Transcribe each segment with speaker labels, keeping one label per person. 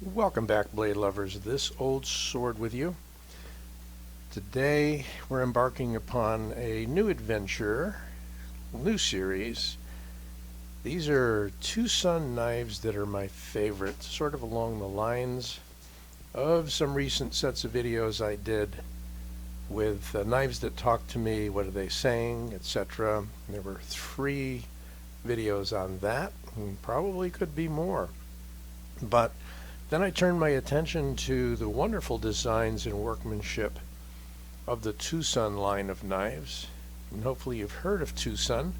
Speaker 1: Welcome back, blade lovers. This old sword with you. Today we're embarking upon a new adventure, new series. These are TwoSun knives that are my favorite, sort of along the lines of some recent sets of videos I did with knives that talk to me, what are they saying, etc. There were 3 videos on that, and probably could be more. But then I turned my attention to the wonderful designs and workmanship of the TwoSun line of knives. And hopefully you've heard of TwoSun.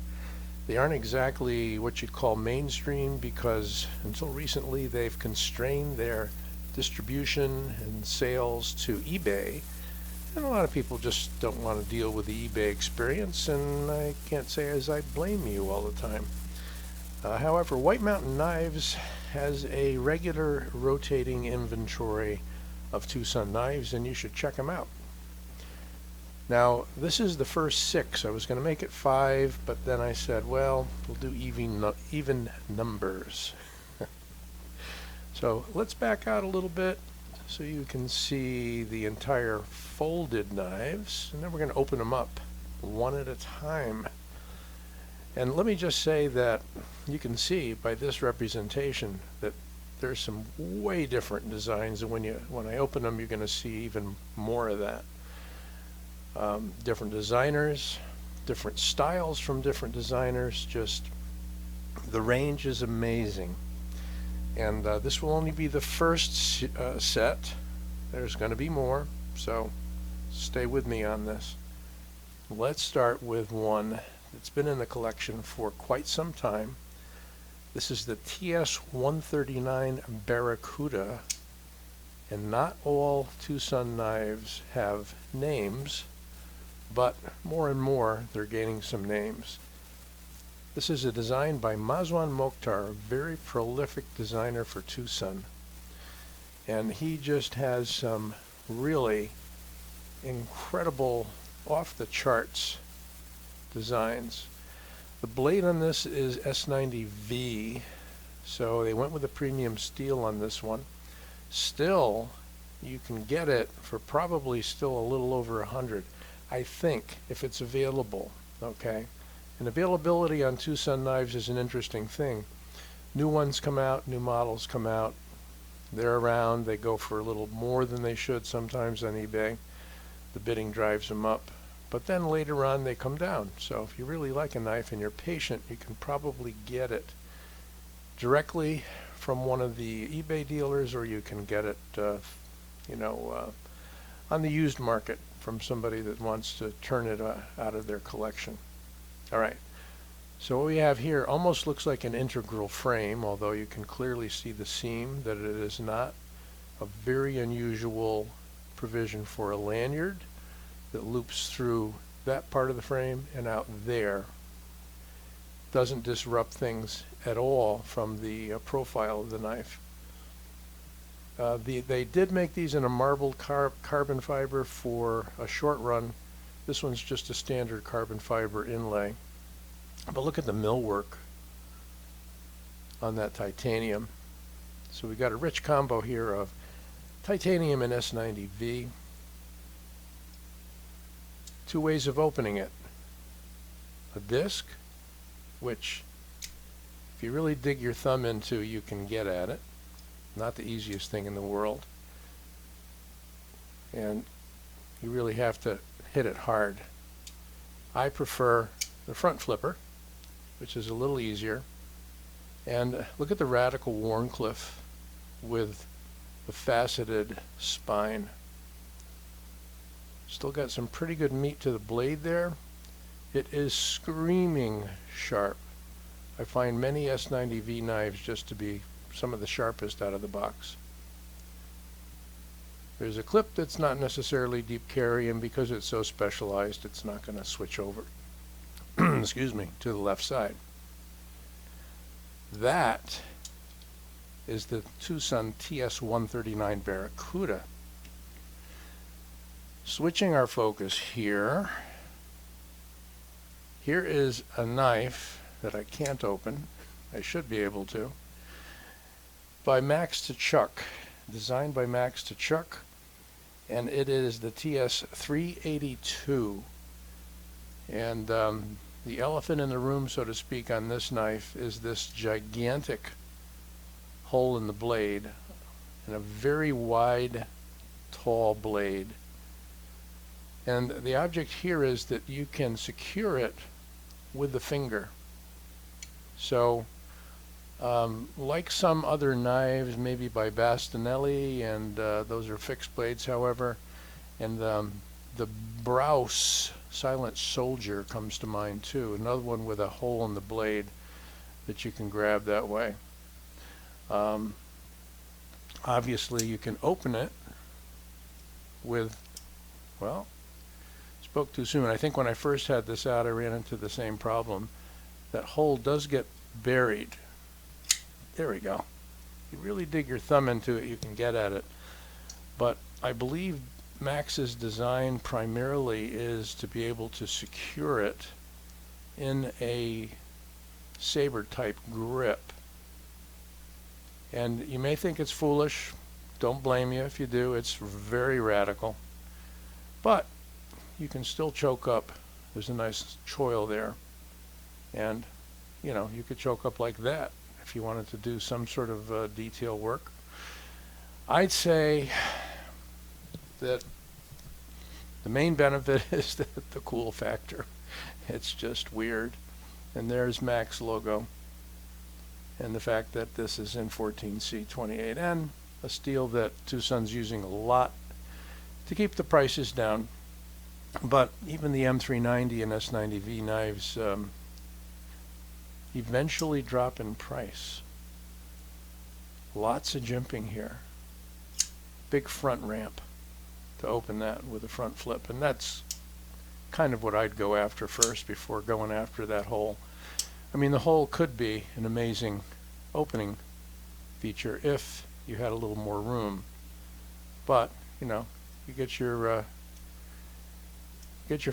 Speaker 1: They aren't exactly what you'd call mainstream because until recently they've constrained their distribution and sales to eBay. And a lot of people just don't want to deal with the eBay experience, and I can't say as I blame you all the time. However, White Mountain Knives has a regular rotating inventory of TwoSun knives, and you should check them out. Now, this is the first 6. I was going to make it 5, but then I said, well, we'll do even numbers. So let's back out a little bit so you can see the entire folded knives, and then we're going to open them up one at a time. And let me just say that you can see by this representation that there's some way different designs, and when I open them you're going to see even more of that. Different designers, different styles from different designers, just the range is amazing. And this will only be the first set. There's going to be more, so stay with me on this. Let's start with one it's been in the collection for quite some time. This is the TS139 Barracuda, and not all TwoSun knives have names, but more and more they're gaining some names. This is a design by Mazwan Mokhtar, a very prolific designer for TwoSun, and he just has some really incredible, off-the-charts designs. The blade on this is S90V, so they went with a premium steel on this one. Still, you can get it for probably still a little over 100, I think, if it's available. Okay, and availability on TwoSun knives is an interesting thing. New ones come out, new models come out, they're around, they go for a little more than they should sometimes on eBay. The bidding drives them up. But then later on they come down. So if you really like a knife and you're patient, you can probably get it directly from one of the eBay dealers, or you can get it on the used market from somebody that wants to turn it out of their collection. Alright, so what we have here almost looks like an integral frame, although you can clearly see the seam that it is not. A very unusual provision for a lanyard that loops through that part of the frame and out there. Doesn't disrupt things at all from the profile of the knife. They did make these in a marbled carbon fiber for a short run. This one's just a standard carbon fiber inlay. But look at the millwork on that titanium. So we got a rich combo here of titanium and S90V. 2 ways of opening it. A disc, which if you really dig your thumb into, you can get at it. Not the easiest thing in the world. And you really have to hit it hard. I prefer the front flipper, which is a little easier. And look at the radical Wharncliffe with the faceted spine. Still got some pretty good meat to the blade there. It is screaming sharp. I find many S90V knives just to be some of the sharpest out of the box. There's a clip that's not necessarily deep carry, and because it's so specialized, it's not going to switch over excuse me, to the left side. That is the TwoSun TS139 Barracuda. Switching our focus here, here is a knife that I can't open. I should be able to. By Max to Chuck. designed by Max to Chuck, and it is the TS382. And the elephant in the room, so to speak, on this knife is this gigantic hole in the blade and a very wide, tall blade. And the object here is that you can secure it with the finger. So like some other knives, maybe by Bastinelli, and those are fixed blades, however, and the Browse Silent Soldier comes to mind too, another one with a hole in the blade that you can grab that way. Obviously you can open it with, well, spoke too soon. I think when I first had this out, I ran into the same problem. That hole does get buried. There we go. You really dig your thumb into it, you can get at it. But I believe Max's design primarily is to be able to secure it in a saber type grip. And you may think it's foolish. Don't blame you if you do. It's very radical. But you can still choke up. There's a nice choil there. And, you know, you could choke up like that if you wanted to do some sort of detail work. I'd say that the main benefit is the cool factor. It's just weird. And there's Max logo. And the fact that this is in 14C28N, a steel that TwoSun's using a lot to keep the prices down. But even the M390 and S90V knives eventually drop in price. Lots of jimping here. Big front ramp to open that with a front flip, and that's kind of what I'd go after first before going after that hole. I mean, the hole could be an amazing opening feature if you had a little more room, but you know, you get your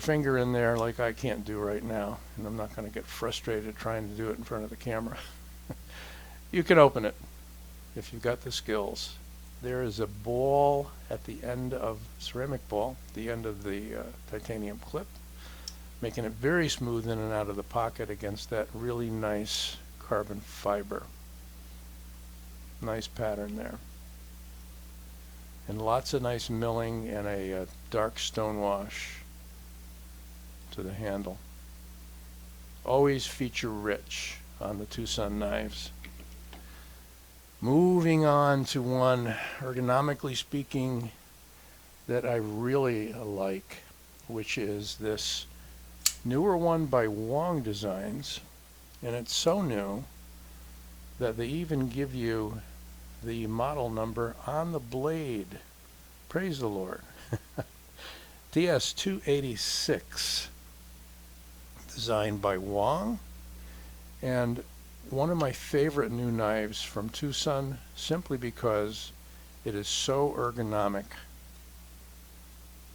Speaker 1: finger in there like I can't do right now, and I'm not going to get frustrated trying to do it in front of the camera. You can open it if you've got the skills. There is a ball at the end of, ceramic ball, the end of the titanium clip, making it very smooth in and out of the pocket against that really nice carbon fiber. Nice pattern there. And lots of nice milling and a dark stone wash to the handle. Always feature rich on the TwoSun knives. Moving on to one, ergonomically speaking, that I really like, which is this newer one by Wong Designs, and it's so new that they even give you the model number on the blade. Praise the Lord. TS286, designed by Wong, and one of my favorite new knives from TwoSun, simply because it is so ergonomic.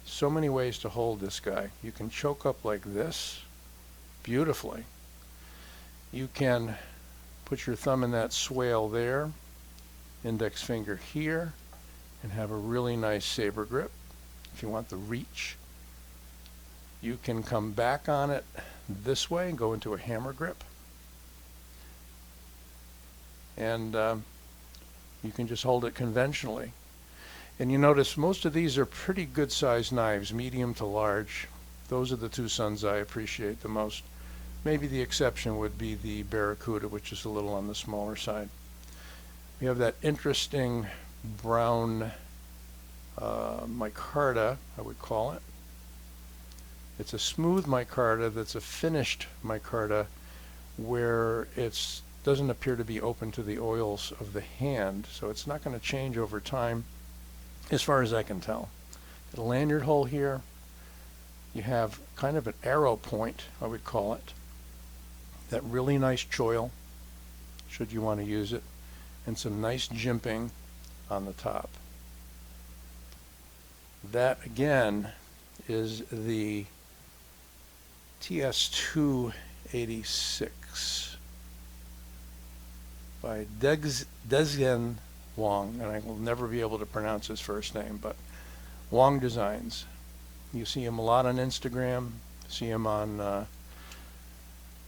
Speaker 1: So many ways to hold this guy. You can choke up like this beautifully. You can put your thumb in that swale there, index finger here, and have a really nice saber grip if you want the reach. You can come back on it this way and go into a hammer grip. And you can just hold it conventionally. And you notice most of these are pretty good sized knives, medium to large. Those are the TwoSuns I appreciate the most. Maybe the exception would be the Barracuda, which is a little on the smaller side. We have that interesting brown micarta, I would call it. It's a smooth micarta that's a finished micarta where it doesn't appear to be open to the oils of the hand, so it's not going to change over time as far as I can tell. The lanyard hole here, you have kind of an arrow point, I would call it. That really nice choil, should you want to use it, and some nice jimping on the top. That again is the TS286 by Desgen Wong, and I will never be able to pronounce his first name, but Wong Designs. You see him a lot on Instagram, see him on,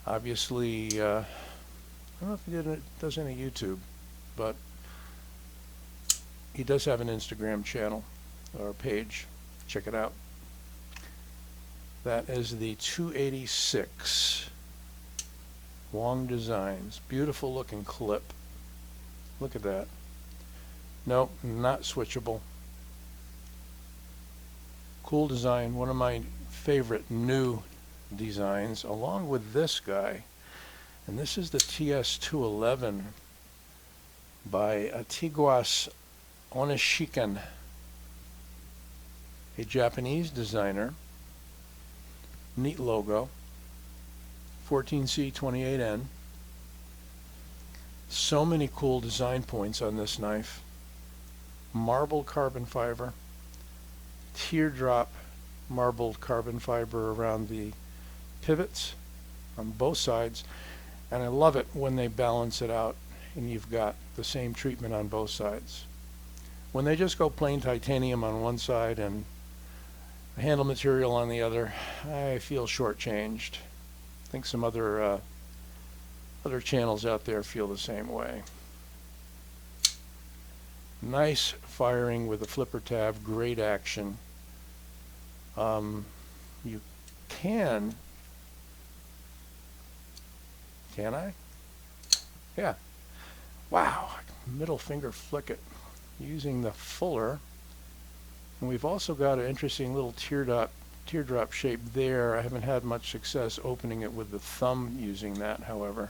Speaker 1: obviously, I don't know if he does any YouTube, but he does have an Instagram channel or page. Check it out. That is the 286 Wong Designs. Beautiful looking clip. Look at that. Nope, not switchable. Cool design. One of my favorite new designs, along with this guy. And this is the TS211 by Tiguas Onishikan, a Japanese designer. Neat logo. 14C28N. So many cool design points on this knife. Marbled carbon fiber, teardrop marbled carbon fiber around the pivots on both sides, and I love it when they balance it out and you've got the same treatment on both sides. When they just go plain titanium on one side and handle material on the other, I feel shortchanged. I think some other channels out there feel the same way. Nice firing with the flipper tab, great action. You can I? Yeah. Wow, middle finger flick it using the fuller. And we've also got an interesting little teardrop shape there. I haven't had much success opening it with the thumb using that, however.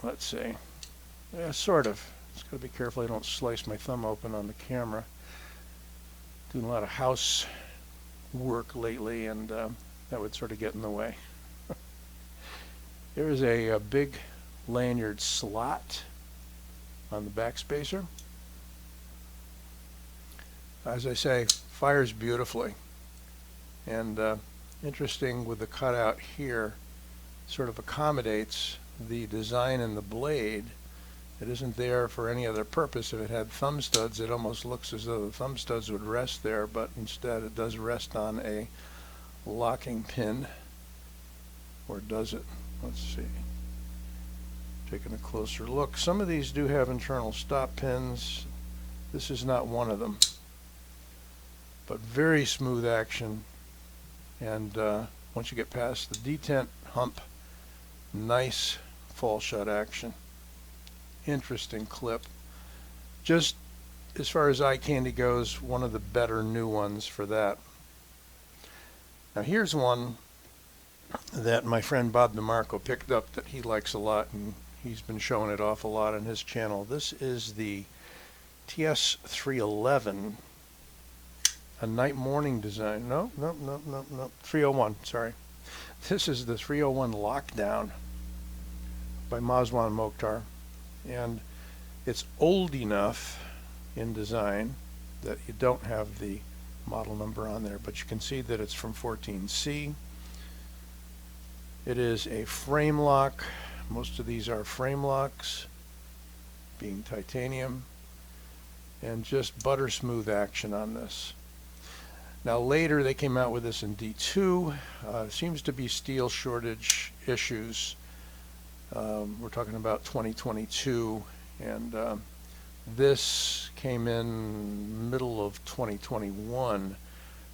Speaker 1: Let's see. Yeah, sort of. Just got to be careful I don't slice my thumb open on the camera. Doing a lot of house work lately, and that would sort of get in the way. There's a big lanyard slot on the back spacer. As I say, fires beautifully. And interesting with the cutout here, sort of accommodates the design in the blade. It isn't there for any other purpose. If it had thumb studs, it almost looks as though the thumb studs would rest there, but instead it does rest on a locking pin. Or does it? Let's see. Taking a closer look. Some of these do have internal stop pins. This is not one of them. But very smooth action. And once you get past the detent hump, nice fall shut action. Interesting clip. Just as far as eye candy goes, one of the better new ones for that. Now here's one that my friend Bob DeMarco picked up that he likes a lot, and he's been showing it off a lot on his channel. This is the TS311, a night morning design. No, 301, sorry. This is the 301 Lockdown by Mazwan Mokhtar. And it's old enough in design that you don't have the model number on there, but you can see that it's from 14C. It is a frame lock. Most of these are frame locks, being titanium, and just butter smooth action on this. Now later they came out with this in D2. Seems to be steel shortage issues. We're talking about 2022, and this came in middle of 2021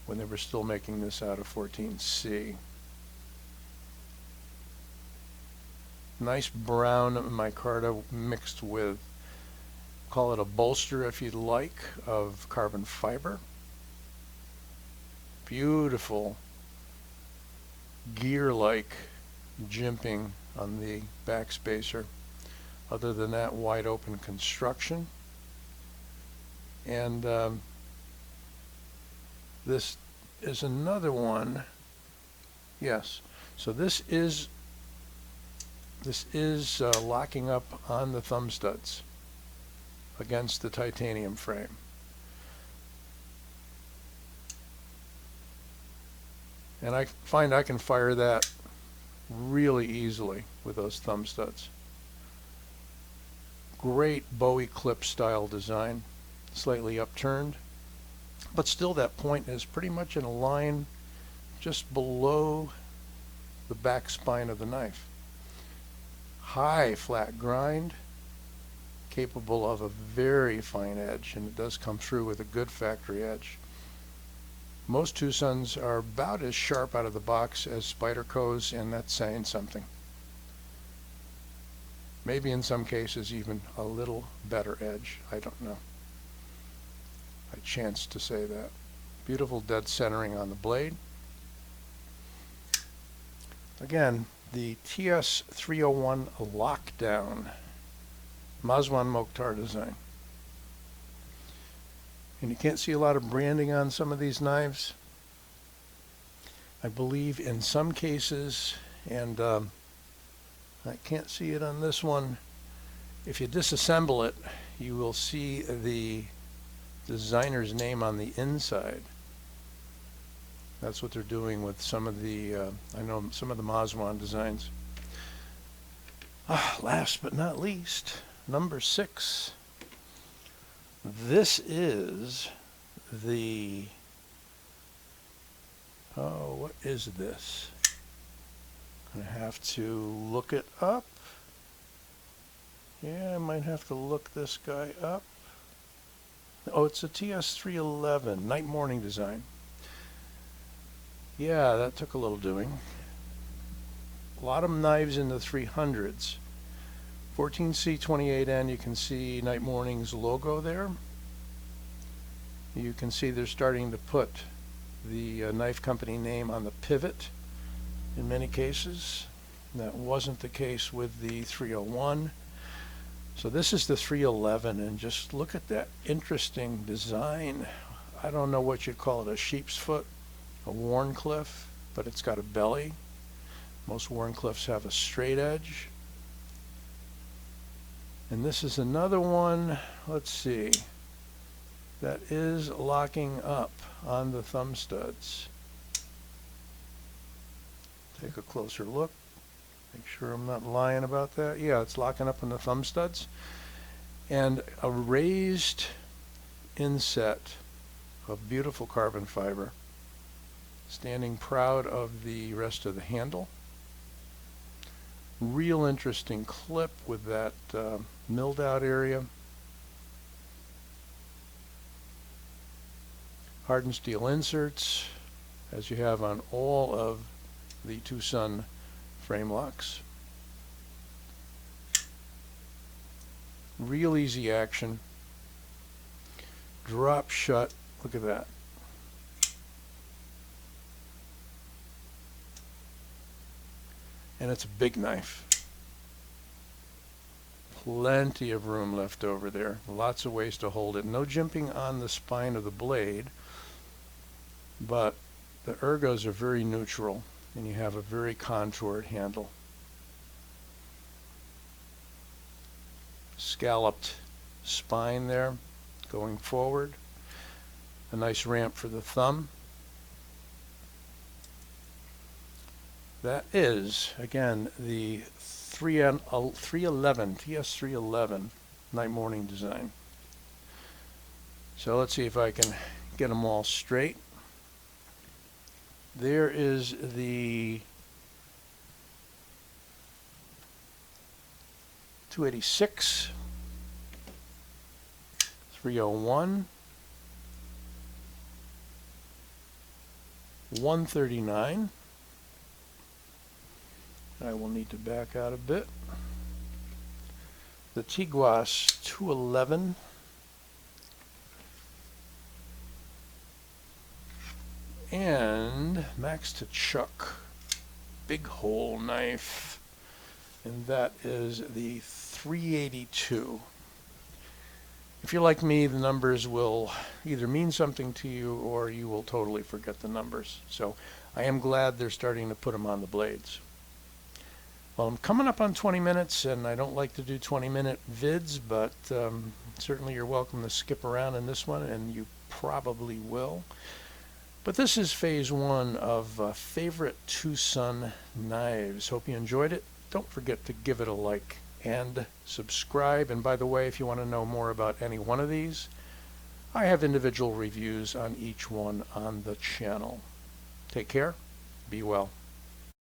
Speaker 1: when they were still making this out of 14C. Nice brown micarta mixed with, call it a bolster if you'd like, of carbon fiber. Beautiful gear-like jimping on the back spacer. Other than that, wide open construction. And this is another one. Yes, so this is locking up on the thumb studs against the titanium frame. And I find I can fire that really easily with those thumb studs. Great Bowie clip style design, slightly upturned, but still that point is pretty much in a line just below the back spine of the knife. High flat grind, capable of a very fine edge, and it does come through with a good factory edge. Most TwoSuns are about as sharp out of the box as Spyderco's, and that's saying something. Maybe in some cases even a little better edge. I don't know. I chanced to say that. Beautiful dead centering on the blade. Again, the TS139 Lockdown Mazwan Mokhtar design. And you can't see a lot of branding on some of these knives. I believe in some cases, and I can't see it on this one, if you disassemble it, you will see the designer's name on the inside. That's what they're doing with some of the, I know some of the Mazwan designs. Last but not least, number 6. This is the, oh, what is this? I'm going to have to look it up. Yeah, I might have to look this guy up. Oh, it's a TS311 night morning design. Yeah, that took a little doing. A lot of knives in the 300s. 14C28N, you can see Night Morning's logo there. You can see they're starting to put the knife company name on the pivot in many cases. That wasn't the case with the 301. So this is the 311, and just look at that interesting design. I don't know what you'd call it, a sheep's foot, a Wharncliffe, but it's got a belly. Most Wharncliffes have a straight edge. And this is another one, let's see, that is locking up on the thumb studs. Take a closer look. Make sure I'm not lying about that. Yeah, it's locking up on the thumb studs. And a raised inset of beautiful carbon fiber, standing proud of the rest of the handle. Real interesting clip with that milled out area. Hardened steel inserts, as you have on all of the TwoSun frame locks. Real easy action. Drop shut. Look at that. And it's a big knife. Plenty of room left over there. Lots of ways to hold it. No jimping on the spine of the blade, but the ergos are very neutral, and you have a very contoured handle. Scalloped spine there going forward. A nice ramp for the thumb. That is, again, the 311, TS311 night morning design. So let's see if I can get them all straight. There is the 286, 301, 139. I will need to back out a bit. The Tiguas 211, and Max to Chuck big hole knife, and that is the 382. If you're like me, the numbers will either mean something to you or you will totally forget the numbers. So I am glad they're starting to put them on the blades. Well, I'm coming up on 20 minutes, and I don't like to do 20-minute vids, but certainly you're welcome to skip around in this one, and you probably will. But this is phase 1 of favorite TwoSun knives. Hope you enjoyed it. Don't forget to give it a like and subscribe. And by the way, if you want to know more about any one of these, I have individual reviews on each one on the channel. Take care. Be well.